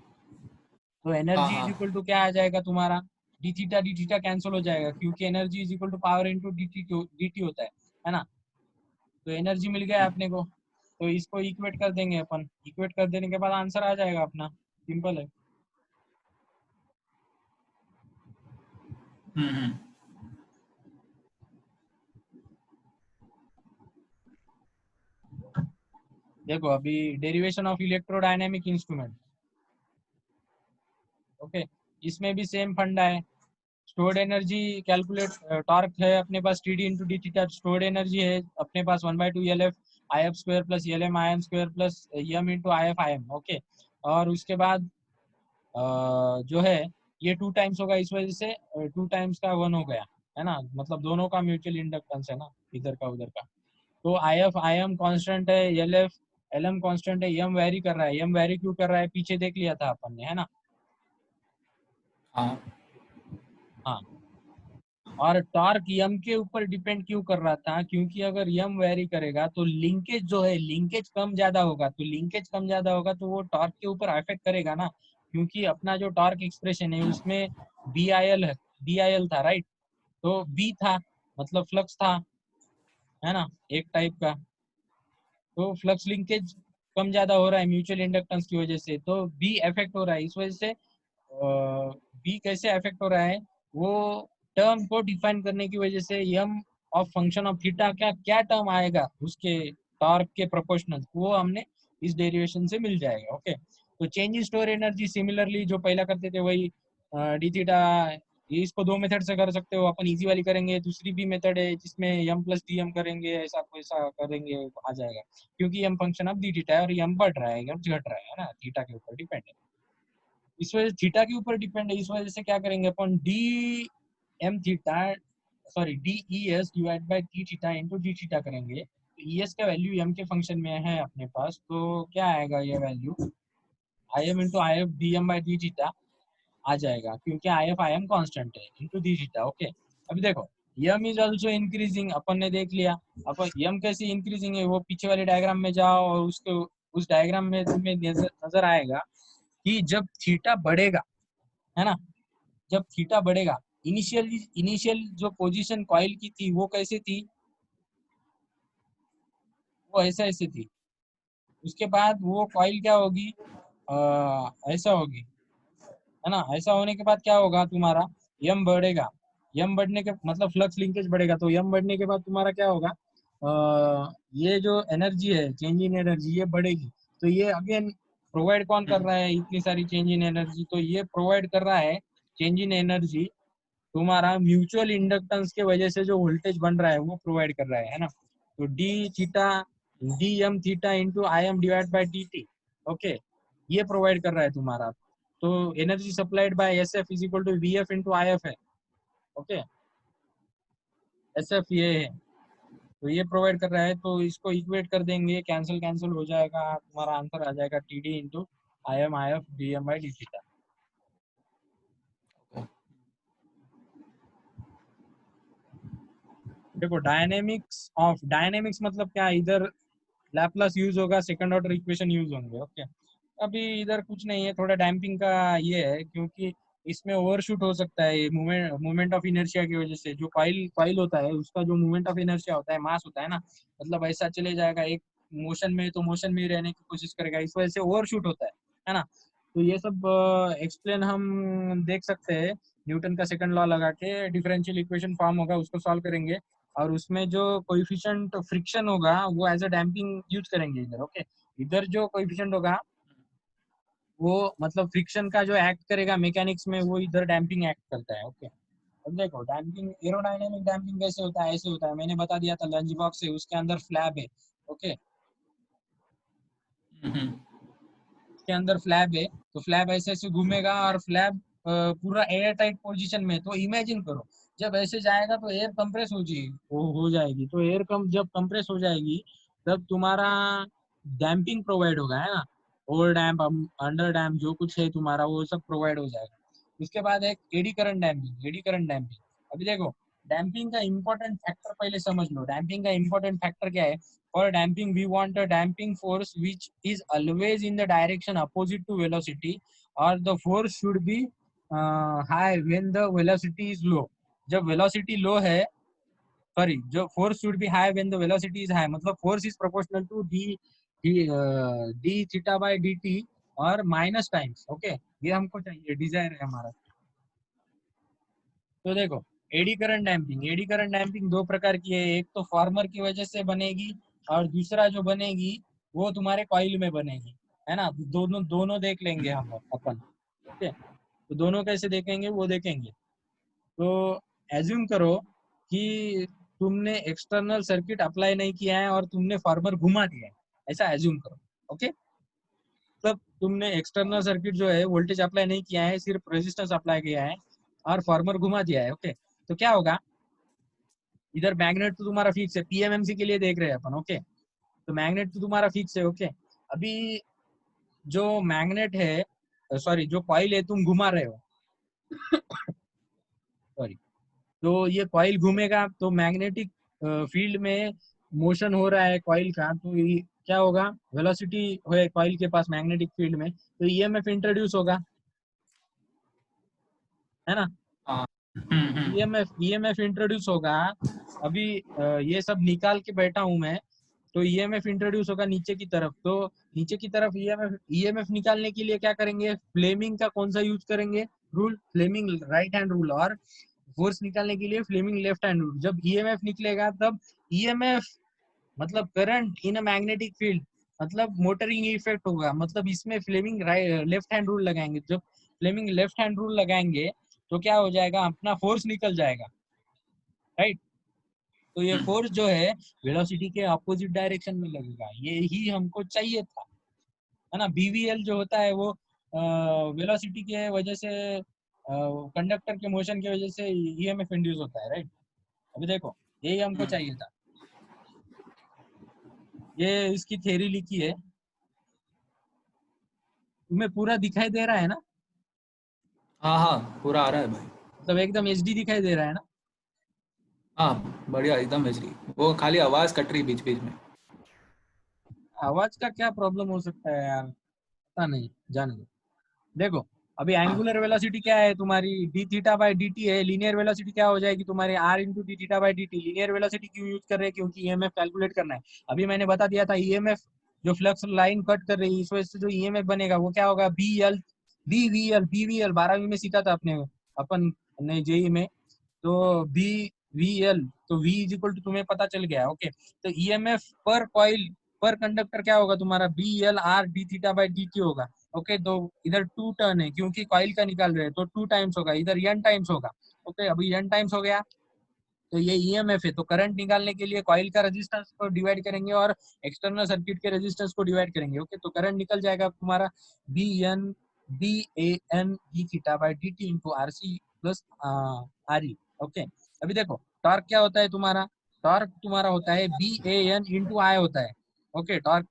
तो हाँ एनर्जी इज हाँ। इक्वल टू क्या आ जाएगा तुम्हारा, डी थीटा कैंसिल हो जाएगा, क्योंकि energy is equal to power into D T होता है ना। तो एनर्जी मिल गया अपने को, तो इसको इक्वेट कर देंगे अपन, इक्वेट कर देने के बाद आंसर आ जाएगा अपना, सिंपल है। हम्म। देखो अभी derivation of electrodynamic instrument, okay, इसमें भी सेम फंडा है। स्टोर्ड एनर्जी कैलकुलेट, टॉर्क है अपने पास T D into D theta, stored energy है अपने पास 1/2 L F I F square plus L M I M square plus M into I F I M, okay. और उसके बाद जो है ये 2 टाइम्स होगा, इस वजह से 2 टाइम्स का 1 हो गया, है ना, मतलब दोनों का म्यूचुअल इंडक्टेंस है ना, इधर का उधर का। तो I F I M constant है, L F L M constant है, एम वेरी कर रहा है, एम वेरी क्यों कर रहा है पीछे देख लिया था अपन ने, है ना। हाँ हाँ, और टॉर्क यम के ऊपर डिपेंड क्यों कर रहा था, क्योंकि अगर यम वेरी करेगा तो लिंकेज जो है, लिंकेज कम ज्यादा होगा, तो लिंकेज कम ज्यादा होगा तो वो टॉर्क के ऊपर अफेक्ट करेगा ना, क्योंकि अपना जो टॉर्क एक्सप्रेशन है उसमें बी आई एल है, बी आई एल था राइट, तो बी था मतलब फ्लक्स था, है ना, एक टाइप का। तो फ्लक्स लिंकेज कम ज्यादा हो रहा है म्यूचुअल इंडक्टेंस की वजह से, तो बी इफेक्ट हो रहा है, इस वजह से बी कैसे इफेक्ट हो रहा है, वो टर्म को डिफाइन करने की वजह से यम ऑफ फंक्शन ऑफ थीटा का क्या टर्म आएगा उसके टॉर्क के प्रोपोर्शनल, वो हमने इस डेरिवेशन से मिल जाएगा, ओके। तो change in store energy similarly जो पहला करते थे वही डी थीटा, इसको दो मेथड से कर सकते हो, अपन इजी वाली करेंगे, दूसरी भी मेथड है जिसमें एम प्लस डी एम करेंगे, ऐसा वैसा करेंगे आ जाएगा, क्योंकि एम फंक्शन अब डी थीटा है और एम बढ़ रहा है, एम घट रहा है ना, थीटा के ऊपर डिपेंड है, इस वजह से थीटा के ऊपर डिपेंड है, इस वजह से क्या करेंगे अपन, D M theta sorry D E S divide by T theta into D theta करेंगे, तो ई एस का वैल्यू एम के फंक्शन में है अपने पास, तो क्या आएगा ये value, I M into I F D M by D theta आ जाएगा, क्योंकि I F I M constant है इंटू डी थीटा, ओके। अभी देखो यम इज ऑल्सो इंक्रीजिंग, अपन ने देख लिया, अपन यम कैसे इंक्रीजिंग है वो पीछे वाले डायग्राम में जाओ और उसके उस डायग्राम में तुम्हें नजर आएगा कि जब थीटा बढ़ेगा, है ना, जब थीटा बढ़ेगा, इनिशियल जो पोजीशन कॉइल की थी वो कैसे थी, वो ऐसा ऐसे थी, उसके बाद वो कॉइल क्या होगी, ऐसा होगी, है ना, ऐसा होने के बाद क्या होगा तुम्हारा, यम बढ़ेगा, यम बढ़ने के मतलब फ्लक्स लिंकेज बढ़ेगा, तो यम बढ़ने के बाद तुम्हारा क्या होगा, ये जो एनर्जी है चेंज इन एनर्जी ये बढ़ेगी, तो ये अगेन प्रोवाइड कौन कर रहा है इतनी सारी चेंज इन एनर्जी, तो ये प्रोवाइड कर रहा है चेंज इन एनर्जी तुम्हारा म्यूचुअल इंडक्टेंस के वजह से जो वोल्टेज बन रहा है वो प्रोवाइड कर रहा है ना। तो D theta D M theta into I M divide by D T, okay, ये प्रोवाइड कर रहा है तुम्हारा। तो energy supplied by S F is equal to V F into I F है, ओके, एस एफ ये है, तो ये प्रोवाइड कर रहा है, तो इसको इक्वेट कर देंगे, कैंसिल कैंसिल हो जाएगा, तुम्हारा आंसर आ जाएगा T D into I F D M by D theta. देखो डायनेमिक्स मतलब क्या, इधर लैपलास यूज होगा, सेकंड ऑर्डर इक्वेशन यूज होंगे, ओके। अभी इधर कुछ नहीं है, थोड़ा डैम्पिंग का ये है, क्योंकि इसमें ओवरशूट हो सकता है मूवमेंट ऑफ इनर्शिया की वजह से, जो कॉइल होता है उसका जो मूवमेंट ऑफ इनर्शिया होता है, मास होता है ना, मतलब ऐसा चले जाएगा एक मोशन में, तो मोशन में ही रहने की कोशिश करेगा, इस वजह से ओवरशूट होता है ना। तो ये सब एक्सप्लेन हम देख सकते हैं, न्यूटन का सेकंड लॉ लगा के डिफरेंशियल इक्वेशन फॉर्म होगा उसको सॉल्व करेंगे, और उसमें जो कोएफिशिएंट फ्रिक्शन होगा वो एज अ डैम्पिंग यूज करेंगे इधर, ओके। इधर जो कोएफिशिएंट होगा वो मतलब फ्रिक्शन का जो एक्ट करेगा मैकेनिक्स में, वो इधर डैम्पिंग एक्ट करता है, ओके। अब देखो डैम्पिंग, एरोडायनेमिक डैम्पिंग कैसे होता है, ऐसे होता है, मैंने बता दिया था, लंच बॉक्स है उसके अंदर फ्लैप है, ओके, उसके अंदर फ्लैप है, तो फ्लैप ऐसे ऐसे घूमेगा और फ्लैप पूरा एयर टाइट पोजीशन में, तो इमेजिन करो जब ऐसे जाएगा तो एयर कंप्रेस हो जाएगी, तो एयर कम जब कंप्रेस हो जाएगी तब तुम्हारा डैम्पिंग प्रोवाइड होगा, है ना। ओवर डैम्प, अंडर डैम्प, जो कुछ है तुम्हारा वो सब प्रोवाइड हो जाएगा। उसके बाद एक eddy current damping. Eddy current damping, अभी देखो डैम्पिंग का इंपॉर्टेंट फैक्टर पहले समझ लो। डैम्पिंग का इंपॉर्टेंट फैक्टर क्या है? For damping we want a damping force which is always in the direction opposite to velocity, और the force should be high when the velocity is low. जब velocity low है, sorry, जो force should be high when the velocity is high, मतलब force is proportional to D theta by D T और minus times. Okay, ये हमको चाहिए, desire है हमारा। तो देखो eddy current damping, eddy current damping दो प्रकार की है। एक तो फॉर्मर की वजह से बनेगी, और दूसरा जो बनेगी वो तुम्हारे कॉइल में बनेगी, है ना। दोनों दोनों देख लेंगे हम अपन। ओके, तो दोनों कैसे देखेंगे वो देखेंगे। तो एज्यूम करो कि तुमने एक्सटर्नल सर्किट अप्लाई नहीं किया है और तुमने फॉर्मर घुमा दिया है, ऐसा एज्यूम करो। ओके, तब तुमने एक्सटर्नल सर्किट जो है वोल्टेज अप्लाई नहीं किया है, सिर्फ रेजिस्टेंस अप्लाई किया है और फॉर्मर घुमा दिया है। ओके, तो क्या होगा? इधर मैग्नेट तो तुम्हारा फिक्स है, पीएमएमसी के लिए देख रहे हैं अपन। ओके, तो मैग्नेट तो तुम्हारा फिक्स है। ओके, अभी जो मैग्नेट है, सॉरी जो कॉइल है तुम घुमा रहे हो, सॉरी, तो ये कॉइल घूमेगा तो मैग्नेटिक फील्ड में मोशन हो रहा है कॉइल का, तो ये क्या होगा? वेलोसिटी है कॉइल के पास मैग्नेटिक फील्ड में, तो ईएमएफ इंट्रोड्यूस होगा, है ना। हाँ। ईएमएफ इंट्रोड्यूस होगा। अभी ये सब निकाल के बैठा हूं मैं, तो ईएमएफ इंट्रोड्यूस होगा नीचे की तरफ। तो नीचे की तरफ ईएमएफ निकालने के लिए क्या करेंगे? फ्लेमिंग का कौन सा यूज करेंगे? Rule, Fleming right hand rule. और फोर्स निकालने के लिए फ्लेमिंग लेफ्ट हैंड रूल। जब ईएमएफ निकलेगा तब ईएमएफ मतलब current in a magnetic field, मतलब मोटरिंग इफेक्ट होगा, मतलब इसमें फ्लेमिंग लेफ्ट हैंड रूल लगाएंगे। जब फ्लेमिंग लेफ्ट हैंड रूल लगाएंगे तो क्या हो जाएगा? अपना फोर्स निकल जाएगा, राइट। तो ये फोर्स जो है वेलोसिटी के अपोजिट डायरेक्शन में लगेगा, ये ही हमको चाहिए था, है ना। बीवीएल जो होता है वो वेलोसिटी के वजह से, कंडक्टर के मोशन की वजह से ईएमएफ इंड्यूस होता है, राइट। अभी देखो यही हमको चाहिए था, ये इसकी थ्योरी लिखी है। तुम्हें पूरा दिखाई दे रहा है ना? हाँ हाँ, पूरा आ रहा है भाई। मतलब एकदम एचडी दिखाई दे रहा है ना? हाँ बढ़िया, एकदम एचडी। वो खाली आवाज कट रही बीच बीच में। आवाज का क्या प्रॉब्लम हो सकता है यार, पता नहीं, जाने दो। देखो अभी हाँ। एंगुलर वेलोसिटी क्या है तुम्हारी? D theta by D T है। लीनियर वेलोसिटी क्या हो जाएगी तुम्हारी? R into D theta by D T. Linear velocity क्यों यूज कर रहे हैं? क्योंकि ईएमएफ कैलकुलेट करना है। अभी मैंने बता दिया था ईएमएफ जो फ्लक्स लाइन कट कर रही है, इस वजह से जो ईएमएफ बनेगा वो क्या होगा? B L B V L 12वीं में सीखा था अपने अपन ने जेई में। तो बी वी एल, तो वी इज इक्वल टू तुम्हें पता चल गया। ओके, तो ईएमएफ पर कॉइल पर कंडक्टर क्या होगा तुम्हारा? B L R D theta by D T होगा। ओके, तो इधर टू टर्न है क्योंकि कॉइल का निकाल रहे हैं, तो टू टाइम्स होगा, इधर एन टाइम्स होगा। ओके, अभी एन टाइम्स हो गया, तो ये ईएमएफ है। तो करंट निकालने के लिए कॉइल का रेजिस्टेंस को डिवाइड करेंगे और एक्सटर्नल सर्किट के रेजिस्टेंस को डिवाइड करेंगे। ओके, तो करंट निकल जाएगा तुम्हारा B N D A N D theta by D T into R C plus R E. Okay, अभी देखो टॉर्क क्या होता है तुम्हारा? टॉर्क तुम्हारा होता है B A N into I होता है। Okay, torque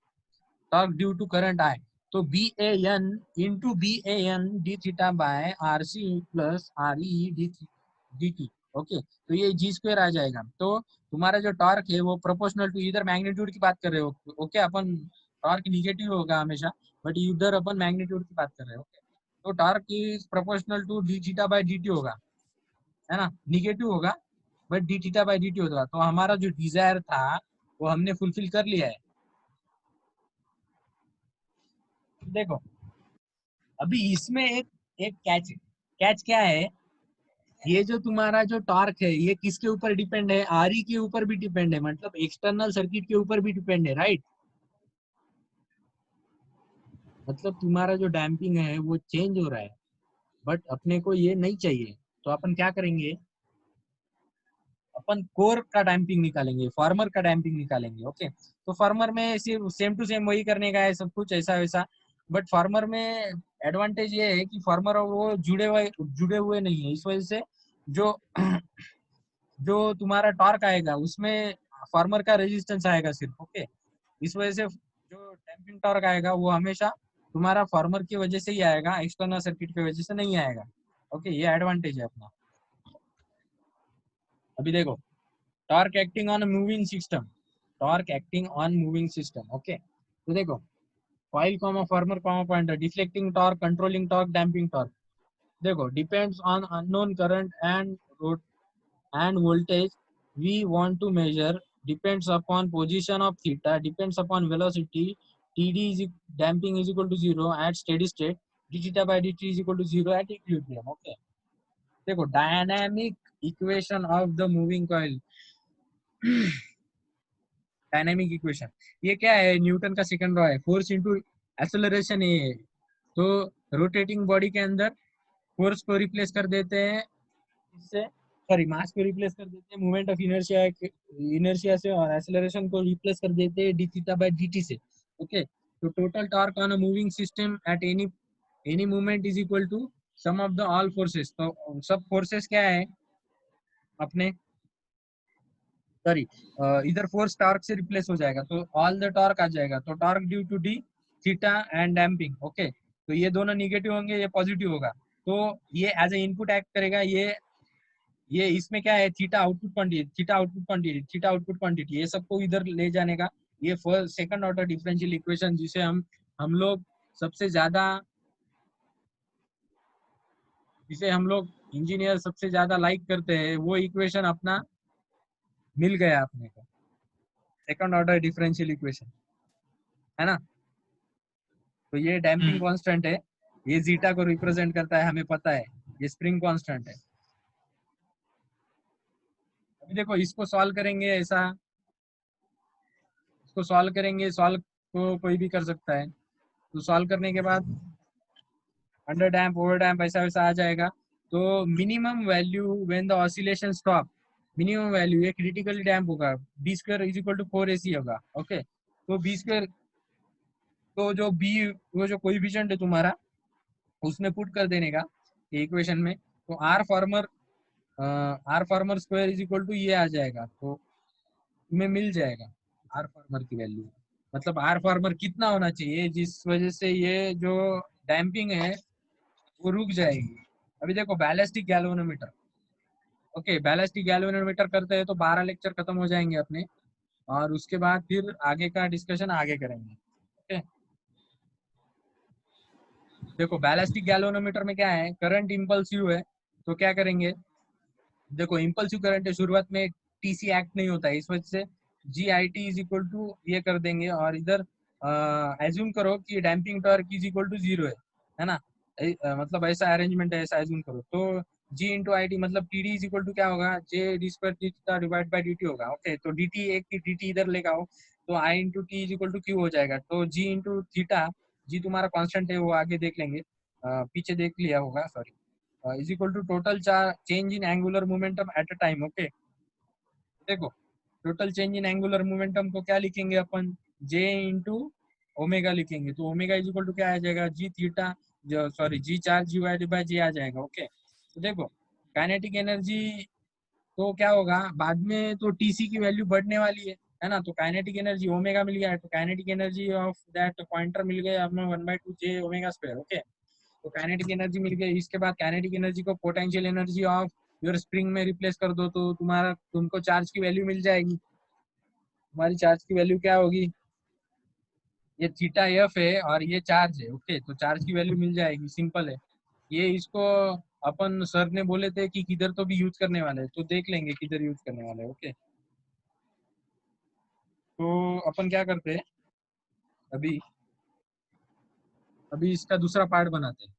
torque due to current I, तो B A N into B A N D theta by R C plus R E D T. Okay, तो ये जी square आ जाएगा। तो तुम्हारा जो torque है वो प्रोपोर्शनल टू, इधर मैग्नीट्यूड की बात कर रहे हो। ओके, अपन टॉर्क निगेटिव होगा हमेशा, बट इधर अपन मैग्नीट्यूड की बात कर रहे हो। ओके, तो torque is proportional to D theta by D T होगा, है ना। निगेटिव होगा but D theta by D T होगा। तो हमारा जो डिजायर था वो हमने फुलफिल कर लिया है। देखो अभी इसमें एक एक कैच, कैच क्या है? ये जो तुम्हारा जो टॉर्क है ये किसके ऊपर डिपेंड है? आरई के ऊपर भी डिपेंड है, मतलब एक्सटर्नल सर्किट के ऊपर भी डिपेंड है, राइट। मतलब तुम्हारा जो डैम्पिंग है वो चेंज हो रहा है, बट अपने को ये नहीं चाहिए। तो अपन क्या करेंगे? अपन कोर का डैम्पिंग निकालेंगे, फार्मर का डैम्पिंग निकालेंगे। ओके, तो फार्मर में सिर्फ सेम टू सेम वही करने का है, सब कुछ ऐसा वैसा। बट फार्मर में एडवांटेज ये है कि फार्मर और वो जुड़े हुए नहीं है, इस वजह से जो जो तुम्हारा टॉर्क आएगा उसमें फार्मर का रेजिस्टेंस आएगा सिर्फ। ओके, इस वजह से जो डैम्पिंग टॉर्क आएगा वो हमेशा तुम्हारा फॉर्मर की वजह से ही आएगा, एक्सटर्नल सर्किट की वजह से नहीं आएगा। ओके, ये एडवांटेज है अपना। अभी देखो, torque acting on moving system, torque acting on moving system. Okay, तो देखो, coil comma former comma pointer, deflecting torque, controlling torque, damping torque. देखो, depends on unknown current and voltage we want to measure, depends upon position of theta, depends upon velocity, td is damping is equal to 0 at steady state, d theta by dt is equal to 0 at equilibrium. Okay, देखो, dynamic equation of the moving coil, dynamic equation, ये क्या है? Newton का second law है, force into acceleration है। तो rotating body के अंदर फोर्स को रिप्लेस कर देते हैं इससे, सॉरी, मास को रिप्लेस कर देते हैं मोमेंट ऑफ इनर्शिया से, और एक्सेलरेशन को रिप्लेस कर देते हैं डी थीटा बाय dt से। ओके, तो total torque on a moving system at any movement is equal to sum of the all forces. तो सब फोर्सेस क्या है अपने, सॉरी, इधर फोर्स टॉर्क से रिप्लेस हो जाएगा, तो ऑल द टॉर्क आ जाएगा। तो torque due to D theta and damping. Okay, तो ये दोनों निगेटिव होंगे, ये पॉजिटिव होगा, तो ये एज ए इनपुट एक्ट करेगा। ये इसमें क्या है, theta output quantity, theta output quantity, theta output quantity, ये सबको इधर ले जाने का ये first second order differential equation, जिसे हम लोग सबसे ज्यादा, जिसे हम लोग इंजीनियर सबसे ज्यादा लाइक करते हैं, वो इक्वेशन अपना मिल गया अपने को, सेकंड ऑर्डर डिफरेंशियल इक्वेशन, है ना। तो ये डैम्पिंग कांस्टेंट है, ये जीटा को रिप्रेजेंट करता है, हमें पता है, ये स्प्रिंग कांस्टेंट है। अभी देखो, इसको सॉल्व करेंगे ऐसा, इसको सॉल्व करेंगे, सॉल्व को कोई भी कर सकता है। तो सॉल्व करने के बाद अंडर डैम्प, ओवर डैम्प, ऐसा वैसा आ जाएगा। तो minimum value when the oscillation stop, minimum value ये क्रिटिकली डैम्प होगा, B square is equal to 4ac होगा। ओके, तो बी स्क्वायर, तो जो बी, वो जो कोएफिशिएंट है तुम्हारा, उसमें पुट कर देने का इक्वेशन में, तो R former square is equal to ये आ जाएगा। तो तुम्हें मिल जाएगा आर फार्मर की वैल्यू, मतलब आर फार्मर कितना होना चाहिए जिस वजह से ये जो डैम्पिंग है वो रुक जाएगी। अभी देखो, ballistic galvanometer. Okay, ballistic galvanometer करते हैं तो 12 लेक्चर खत्म हो जाएंगे अपने, और उसके बाद फिर आगे का डिस्कशन आगे करेंगे। ओके, देखो, बैलिस्टिक गैल्वेनोमीटर में क्या है, करंट इंपल्सिव है, तो क्या करेंगे, देखो, इंपल्सिव करंट है, शुरुआत में टीसी एक्ट नहीं होता है, इस वजह से G I T is equal to ये कर देंगे, और इधर एज्यूम करो कि damping torque is equal to 0 है ना। मतलब ऐसा अरेंजमेंट है, ऐसा एज्यूम करो। तो जी इंटू आई टी, मतलब T D is equal to क्या होगा, J D square theta divide by D T होगा। ओके, तो डी टी, एक डी टी इधर लेगा हो, तो I into T is equal to Q हो जाएगा। तो जी इंटू थीटा, जी तुम्हारा कॉन्स्टेंट है, वो आगे देख लेंगे, पीछे देख लिया होगा, sorry, is equal to total change in angular momentum at a time। Okay, देखो, total change in angular momentum को क्या लिखेंगे अपन, जे इंटू ओमेगा लिखेंगे। तो ओमेगा इज इक्वल टू क्या आ जाएगा, G theta, sorry, G charge divided by J आ जाएगा। ओके, तो देखो, काइनेटिक एनर्जी तो क्या होगा बाद में, तो टीसी की वैल्यू बढ़ने वाली है ना। तो काइनेटिक एनर्जी ओमेगा मिल गया है, तो kinetic energy of that pointer मिल गया हमें 1/2 जे ओमेगा स्क्वायर। ओके, तो काइनेटिक एनर्जी मिल गई। इसके बाद काइनेटिक एनर्जी को potential energy of your spring में रिप्लेस कर दो, तो तुमको चार्ज की वैल्यू मिल जाएगी। तुम्हारी चार्ज की वैल्यू क्या होगी, ये थीटा एफ है और ये चार्ज है। ओके, तो चार्ज की वैल्यू मिल जाएगी, सिंपल है ये। इसको अपन सर ने बोले थे कि किधर तो भी यूज करने वाले हैं, तो देख लेंगे किधर यूज करने वाले हैं। ओके, तो अपन क्या करते हैं, अभी अभी इसका दूसरा पार्ट बनाते हैं।